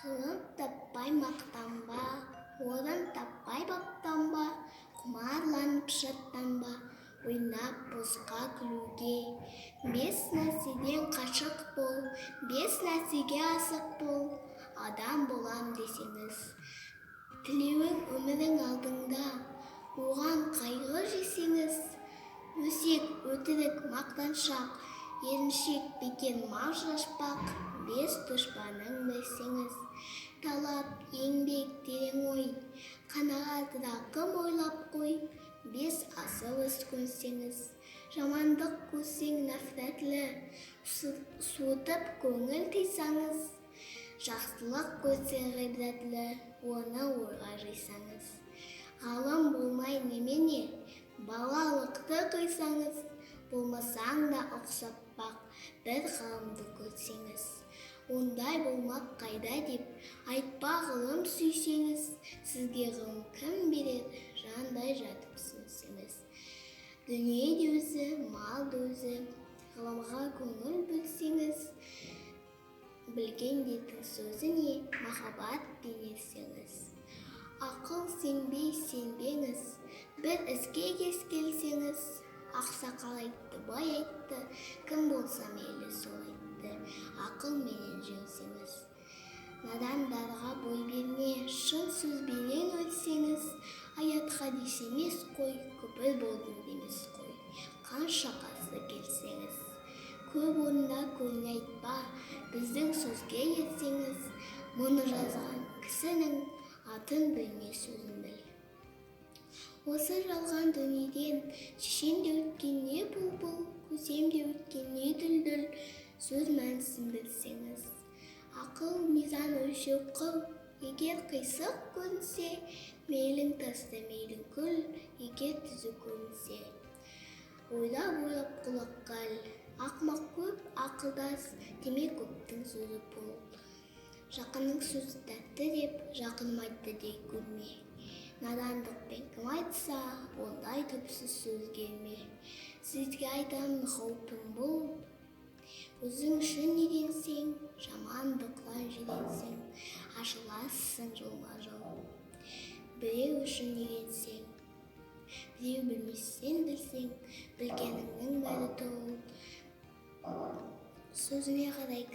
Ғылым таппай мақтанба, орын таппай баптанба, құмарланып шаттанба, ойнап босқа күлуге. Бес нәрседен қашық бол, бес нәрсеге асық бол, адам болам десеңіз. Тілеуің өмірің алдыңда, оған қайғы жесеңіз. Өсек, өтірік, мақтаншақ, еріншек, бекер, мал шашпақ, бес дұшпаның білсеңіз. Талап, еңбек, терең ой, қанағат, рақым ойлап қой, бес асыл іс көнсеңіз. Жамандық көрсең нәпрәтлі, суытып көңіл тыйсаңыз. Жақсылық көрсең ғибратлы, оны ойға жисаңыз. Ғалым болмай немене, балалықты қойсаңыз. Болмасаң да ұқсап бақ, бір ғалымды көрсеңіз. Ондай болмақ қайда деп, айтпа ғылым сүйсеңіз. Сізге ғылым кім берер, жандай жатып түсінсеңіз. Дүние де өзі, мал да өзі, ғылымға көңіл бөлсеңіз. Білген дейтін сөзі не, махаббат бейнелсеңіз. Ақыл сенбей сенбеңіз, бір іске кез келсеңіз. Ақсақал айтты, бай айтты, кім болса мейлі сол айтты, ақылменен жөнсеңіз. Надандарға бой берме, шын сөзбенен өлсеңіз. Аят хадис емес қой, көпір болдым демес қой, қанша қарсы келсеңіз. Көп орында көңіл айтпа, біздің сөзге ерсеңіз. Мұны жазған кісінің атын білме, сөзін біл. Осы жалған дүниеден шешен де өткен не бұлбұл, көсем де өткен не дүлдүл, сөз мәнісін білсеңіз. Ақыл мизан өлшеу қыл, егер қисық көрінсе, мейлің таста мейлің күл, егер түзу көрінсе. Ойлап құлаққа іл, ақымақ көп, ақылдас, демек көптің сөзі пұл. Жақынның сөзі тәтті деп, жақыным айтты дей көрме. Надандықпен кім айтса, ондай түпсіз сөз келме. Сізге айтамын қаупім бұл, өзің үшін неденсең, жамандықлан жиренсең, ашыласың жолма-жол. Біреу үшін неденсең, біреу білместен білсең, білгеніңнің бәрі тол. Сөзіне қарай